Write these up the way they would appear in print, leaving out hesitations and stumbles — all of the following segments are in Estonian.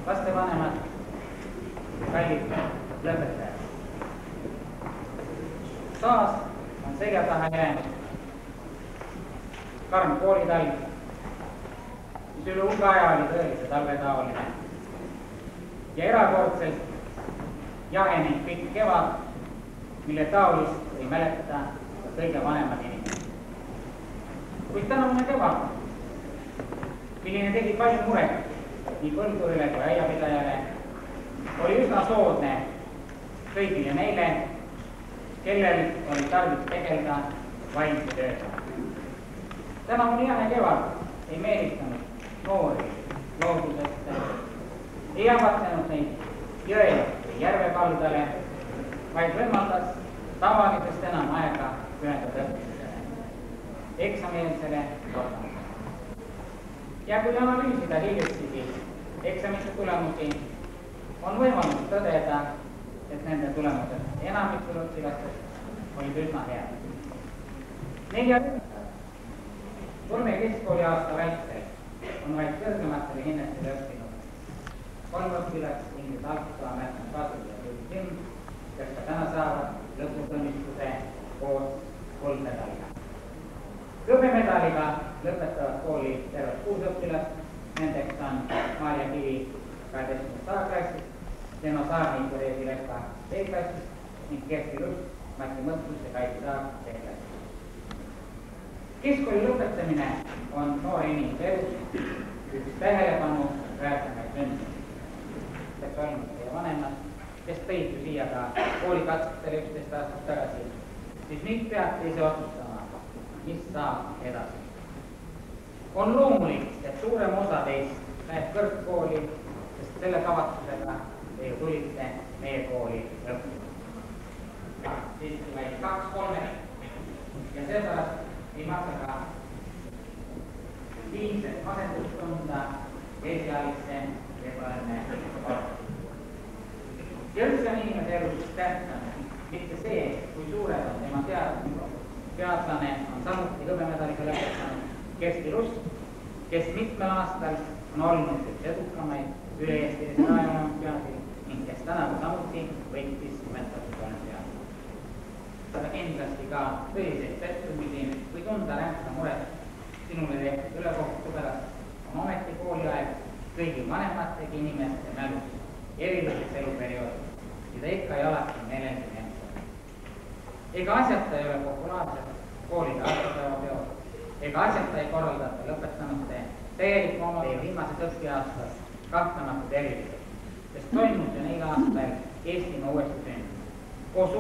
lastevanemad, kallid lõpetajad. Taas on selja taha jäänud karm koolitalv, mis üle hulga aja oli tõeliselt talvetaoline ja erakordselt jahenenud pikk kevad, mille taolist ei mäleta ka kõige vanemad inimesed. Kuid tänavune kevad, milline tegi palju muret nii põldurile kui aiapidajale, oli üsna soodne kõigile neile, kellel oli tarvis tegeleda vaimse tööga. Tänavune jahe kevad ei meelitanud noori loodusesse, ei avatsenud neid jõe või järve kaldale, vaid võimaldas tavalisest enam aega pühendada õppimisele, eksamieelsele kordamisele. Ja kui analüüsida hiljutisi eksamite tulemusi, on võimalus tõdeda, et nende tulemused enamikul õpilastest olid üsna head. 3 keskkooli aasta vältel on vaid kõrgematele hinnetele õppinud 3 õpilast ning Alpsa, Märkna, Kasu ja Tim, kes ka täna saavad lõputunnistuse koos kuldmedaliga. Hõbemedaliga lõpetavad kooli tervelt 6 õpilast, nendeks on Maarja Kivi 12. A-klassist, Steno Saarnik ja Reesi Lepa B-klassist ning Kersti Lust, Mati Mõttus ja Kaisi Saar C-klassist. Keskkooli lõpetamine on noore inimese elus üks tähelepanu väärtamaid sündmusi. See toimus teie vanemad, kes tõid ju siia ka koolikatsetele 11 aastat tagasi, siis nüüd peate ise otsustama, mis saab edasi. On loomulik, et suurem osa teist läheb kõrgkooli, sest selle kavatsusega te ju tulite meie kooli õppima. Siiski vaid 2/3 ja seepärast ei maksa ka liigset masendust tunda esialgse ebaõnne korda. Ja üldse on inimese elus tähtsam, mitte see, kui suured on tema teadlane, on samuti hõbemedaliga lõpetanud Kersti Lust, kes mitmel aastal on olnud üks edukamaid üle-eestilise raeolümpiaadil ning kes tänavu samuti võitis nimetatud olümpiaadil. Seda kindlasti ka tõeliseid pettumisi või tunda ränka muret sinule tehtud ülekohtu pärast on ometi kooliaeg kõigi vanemategi inimeste mälus eriliseks eluperioodis, mida ikka ja alati meeleldi meenutada. Ega asjata ei ole populaarsed koolide aastapäevapeod, ega asjata ei korraldata lõpetanute täielikku oma viimases õppiaastas kahtlematult erilised, sest toimus ju neil aastal Eestimaa uuesti sünd, koos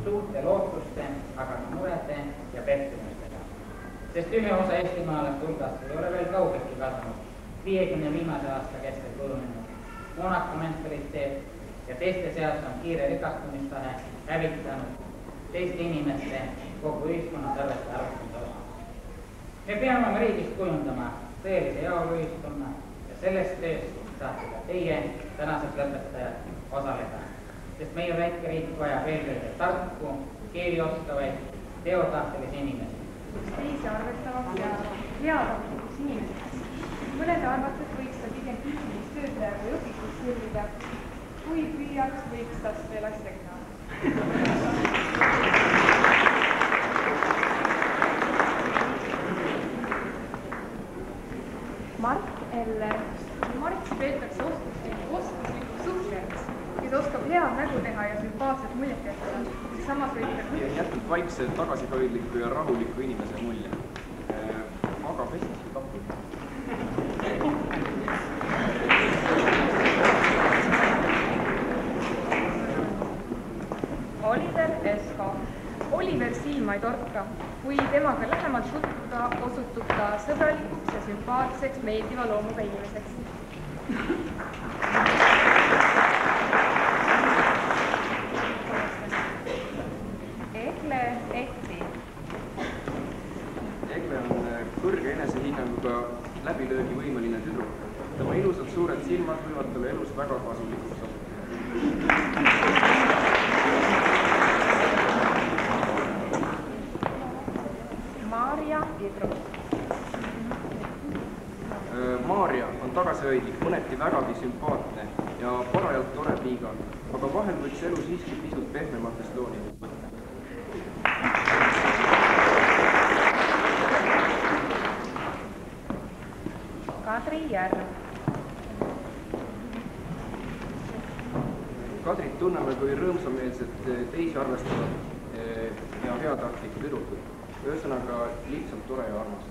suurte lootuste, aga ka murede ja pettumustega. Sest ühe osa eestimaalaste hulgast ei ole veel kaugeltki kadunud 50 viimase aasta kestel kujunenud moonaka mentaliteet ja teiste seas on kiire rikastumistahe hävitanud teiste inimeste kogu ühiskonnas arvestamise osa. Me peame oma riigist kujundama tõelise heaoluühiskonna ja selles töös saate ka teie tänased lõpetajad osaleda, sest meie väike riik vajab eelkõige tarku, keeli oskavaid, teotahtelisi inimesi. Teisi arvestavaks ja heatahtlikus inimeseks. Mõnede arvates võiks ta pigem füüsilistöötaja või õpikus sirvida, kui püüaks võiks tast veel asjagi saada. Mart Eller. Marts peetakse oskuslikuks suhtlejaks, kes oskab head nägu teha ja sümpaatset muljet jätta, samas võib ta jätnud vaikse, tagasihoidliku ja rahuliku inimese mulje. Aga pestis kapul. Oliver Esko. Oliver silma ei torka. Kui temaga lähemalt tutvuda, osutub ta sõbralikuks ja sümpaatseks meeldiva loomuga inimeseks. Egle Ehti. Egle on kõrge enesehinnanguga läbilöögivõimeline tüdruk. Tema ilusad suured silmad võivad talle elus väga kasulikuks osutuda. Maarja Idru. Maarja on tagasihoidlik, mõneti vägagi sümpaatne ja parajalt tore piiga, aga vahel võiks elu siiski pisut pehmematest toonidest võtta. Kadri Järv. Kadrit tunneme kui rõõmsameelset, teisi arvestavat ja heatahtlikku tüdrukut. Ühesõnaga lihtsalt tore ja armas.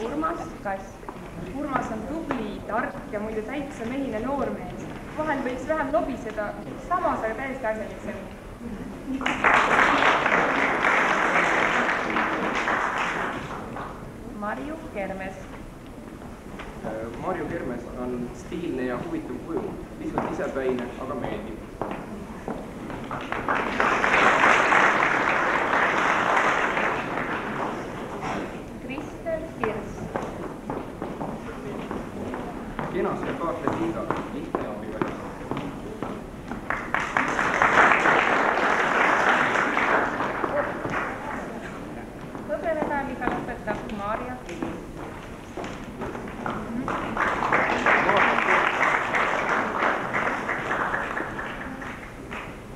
Urmas Kass. Urmas on tubli, tark ja muidu täitsa mehine noormees. Vahel võiks vähem lobiseda, samas aga täiesti asjalik see. Marju Kermes. Marju Kermes on stiilne ja huvitav kuju, pisut isepäine, aga meeldib. Kristel Kirs. Kena sümpaatne liiga, lihtne abivälis. Hõbemedaliga lõpetab Maarja Kivi.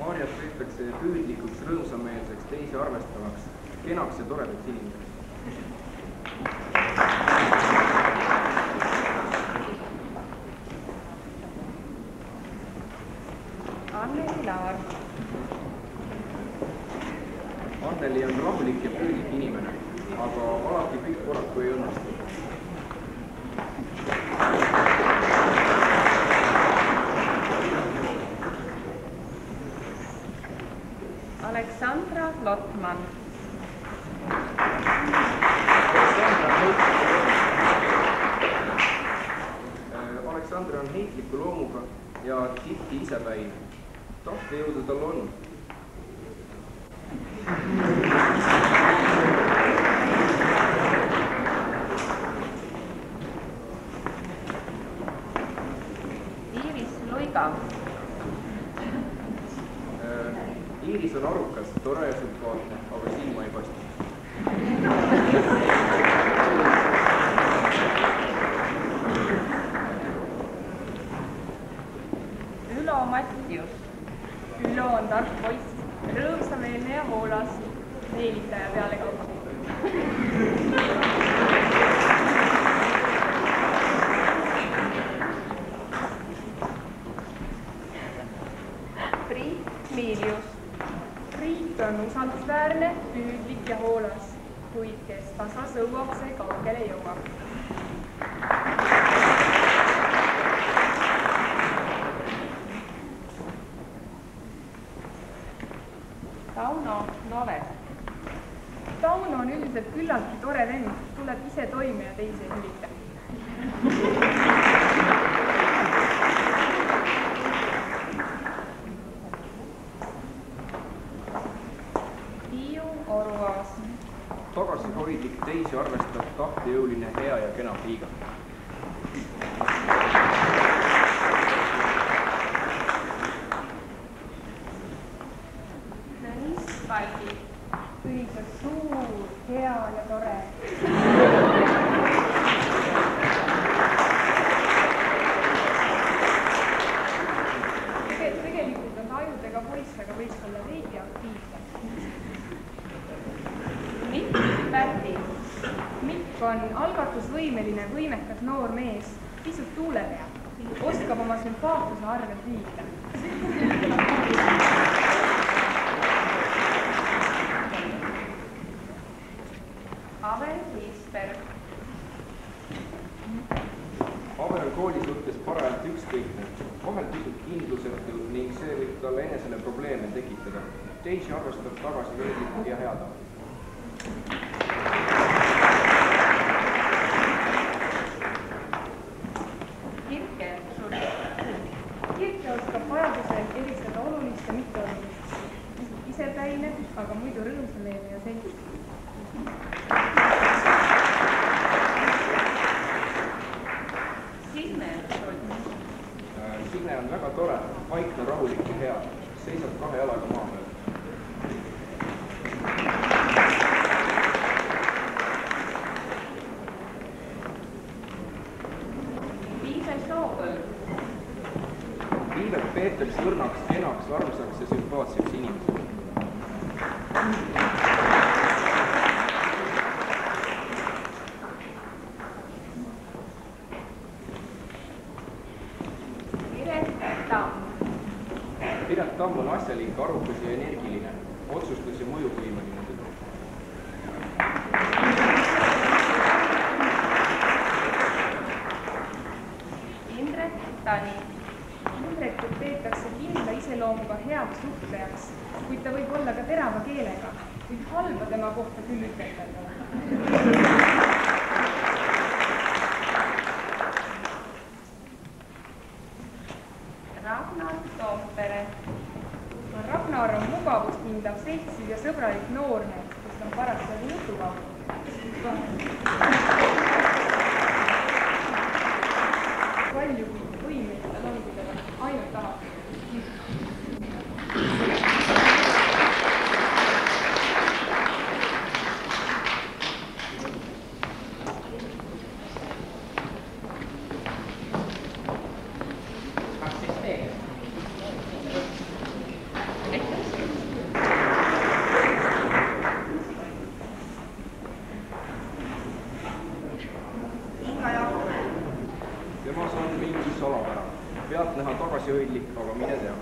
Maarjat peetakse püüdlikuks, rõõmsameelseks, teisi arvestavaks, kenaks ja toredaks inimeseks. Anneli Laar. Anneli on rahulik ja püüdlik inimene, aga alati kõik korraku ei õnnestu. Aleksandra Lotman. Aleksandra on heitliku loomuga ja tihti isepäine. Tahtejõudu tal on. Iiris Luiga. Iiris on arukas, tore ja sümpaatne, aga silma ei paista. Ülo Mattius. Ülo on tark poiss, rõõmsameelne ja hoolas, meelitaja pealekauba. Priit Miilius. Priit on usaldusväärne, püüdlik ja hoolas, kuid kes tasa sõuab, see kaugele jõuab. Tauno Novet. Tauno on üldiselt küllaltki tore vend, tuleb ise toime ja teisi ei huvita. Tiiu Oruaas. Tagasihoidlik, teisi arvestav, tahtejõuline, hea ja kena piiga. Paldi. Üldiselt suur, hea ja tore. Tegelikult on ta ajudega poiss, aga võiks olla veidi aktiivsem. Mikk Pärdi. Mikk on algatusvõimeline, võimekas noor mees, pisut tuulepea, oskab oma sümpaatluse arvelt viita. Avel Liisberg. Avel on kooli suhtes parajalt ükskõikne, vahel pisut kindlusetu ning see võib talle enesele probleeme tekitada. Teisi arvestab tagasihoidlik ja heatahtlik. Kirke Schultz. Kirke oskab vajadusel eristada olulist ja mitteolulist. Isepäine, aga muidu rõõmsameelne ja selge. Signe on väga tore, vaikne, rahulik ja hea, seisab kahe jalaga maa peal. peetakse õrnaks, kenaks, armsaks ja sümpaatseks inimeseks. Piret Tamm on asjalik, arukas ja energiline, otsustus- ja mõjuvõimeline tüdruk. Indrek Tani. Indrekut peetakse kindla iseloomuga heaks suhtlejaks, kuid ta võib olla ka terava keelega, kuid halba tema kohta küll ütelda. Ragnar Toompere. Ragnar on mugavust hindav seltsiv ja sõbralik noormees, kes on parasjagu jutukavu. Palju võimeid tal on, kui ta ainult tahab. Temas on mingi salapära. Pealt näha tagasihoidlik, aga mine tea.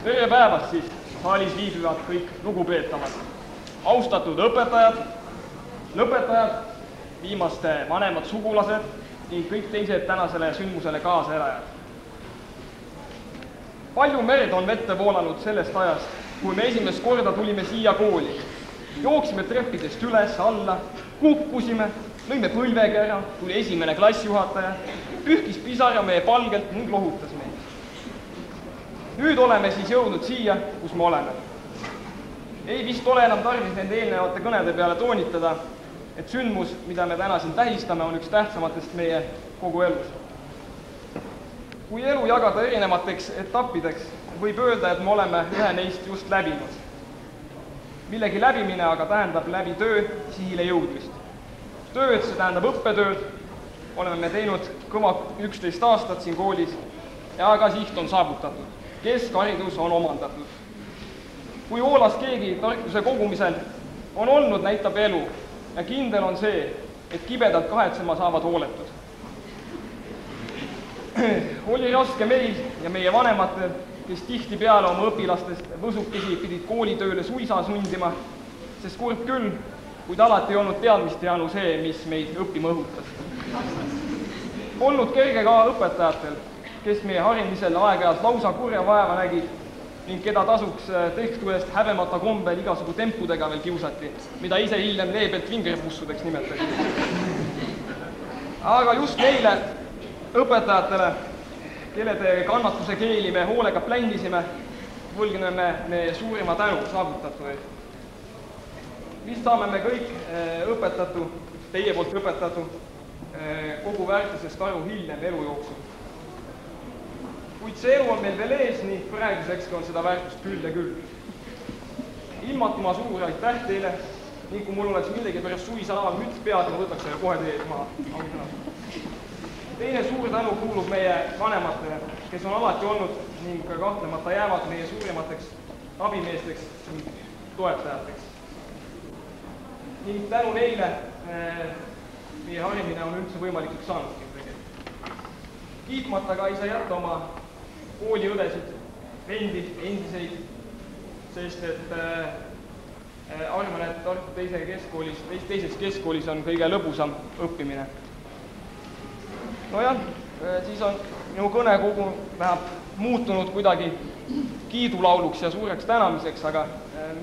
Tere päevast siis saalis viibivad kõik lugupeetavad, austatud õpetajad, lõpetajad, viimaste vanemad sugulased ning kõik teised tänasele sündmusele kaasaelajad. Palju merd on vette voolanud sellest ajast, kui me esimest korda tulime siia kooli. Jooksime treppidest üles, alla, kukkusime, lõime põlvega ära, tuli esimene klassijuhataja, pühkis pisara meie palgelt ning lohutas meid. Nüüd oleme siis jõudnud siia, kus me oleme. Ei vist ole enam tarvis nende eelnevate kõnede peale toonitada, et sündmus, mida me täna siin tähistame, on üks tähtsamatest meie kogu elus. Kui elu jagada erinevateks etappideks, võib öelda, et me oleme ühe neist just läbinud. Millegi läbimine aga tähendab läbi töö sihile jõudmist. Tööd, see tähendab õppetööd, oleme me teinud kõva 11 aastat siin koolis ja ka siht on saavutatud. Keskharidus on omandatud. Kui hoolas keegi tarkuse kogumisel on olnud, näitab elu ja kindel on see, et kibedalt kahetsema saavad hooletud. Oli raske meil ja meie vanematel, kes tihtipeale oma õpilastest võsukesi pidid koolitööle suisa sundima, sest kurb küll, kuid alati ei olnud teadmistejanu see, mis meid õppima õhutas. Olnud kerge ka õpetajatel, kes meie harimisel aeg-ajalt lausa kurja vaeva nägid ning keda tasuks tehtu eest häbemata kombel igasugu tempudega veel kiusati, mida ise hiljem leebelt vingerpussudeks nimetati. Aga just neile õpetajatele, kellede kannatuse keeli me hoolega pländisime, võlgneme me suurima tänu saavutatu eest. Vist saame me kõik õpetatu, teie poolt õpetatu, kogu väärtusest aru hiljem elu jooksul. Kuid see elu on meil veel ees, nii praeguseks on seda väärtust küll ja küll. Ilmatuma suur aitäh teile, nii kui mul oleks millegi pärast suvisalaal müts pead, ma võtaks selle kohe teie maha. Teine suur tänu kuulub meie vanematele, kes on alati olnud ning kahtlemata jäävad meie suurimateks abimeesteks ning toetajateks. Ning tänu neile meie harimine on üldse võimalikuks saanud. Kiitmata ka ei saa jätta oma kooliõdesid, vendi, endiseid, sest et arvan, et Tartu teises keskkoolis on kõige lõbusam õppimine. Nojah, siis on minu kõne kogu vähemalt muutunud kuidagi kiidulauluks ja suureks tänamiseks, aga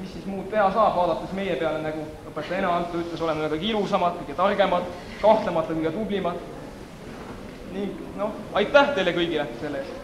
mis siis muud teha saab, vaadates meie peale, nagu õpetaja Ene-Anto ütles, oleme kõige ilusamad, kõige targemad, kahtlemata kõige tublimad. Ning aitäh teile kõigile selle eest.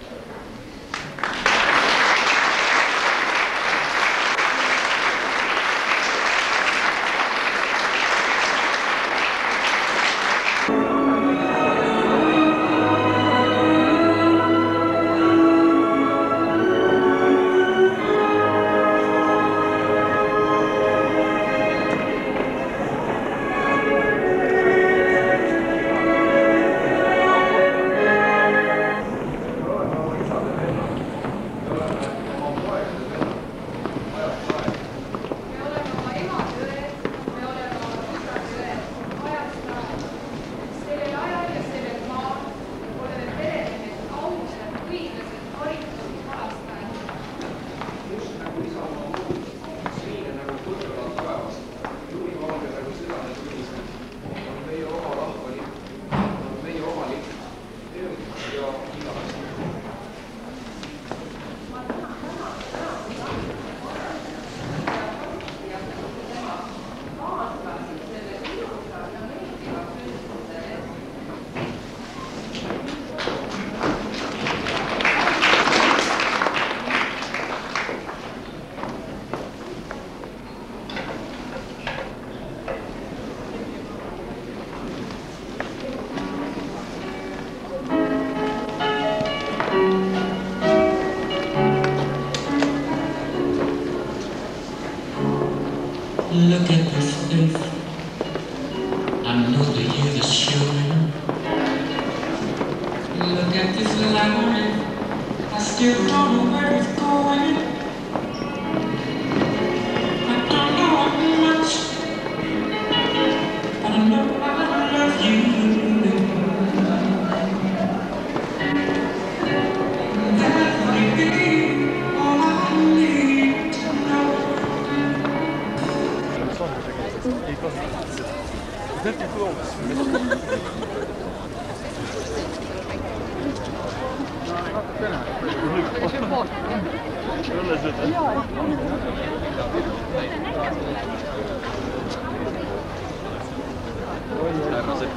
Look at this face, I know the years are showing. Look at this line, I still don't know where it's going. I don't know how much, but I know I love you. That might be all I need to know. Ei kasuta seda. Tehti tuomas. Õlle seda. Härra see.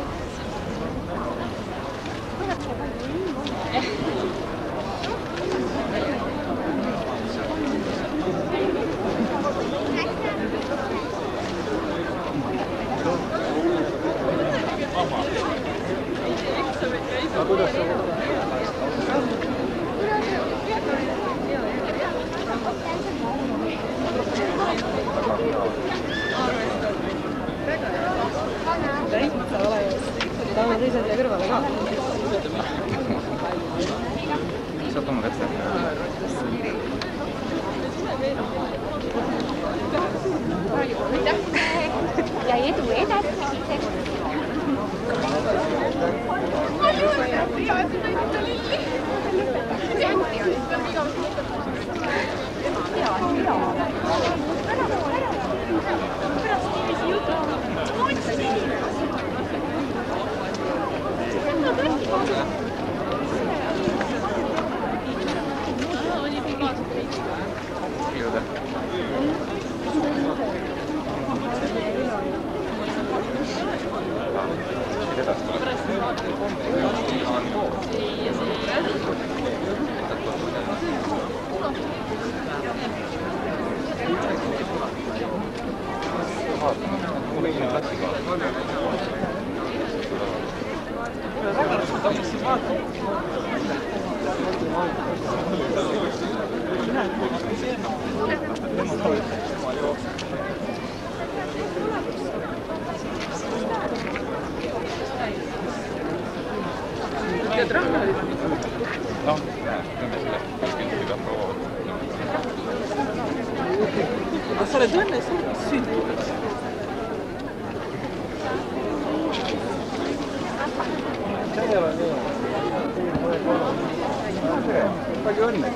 anna teise siia kõrvale ka. Saad oma kätte. Ja edu edasi. Kas sa oled õnnes sündinud? Palju õnne!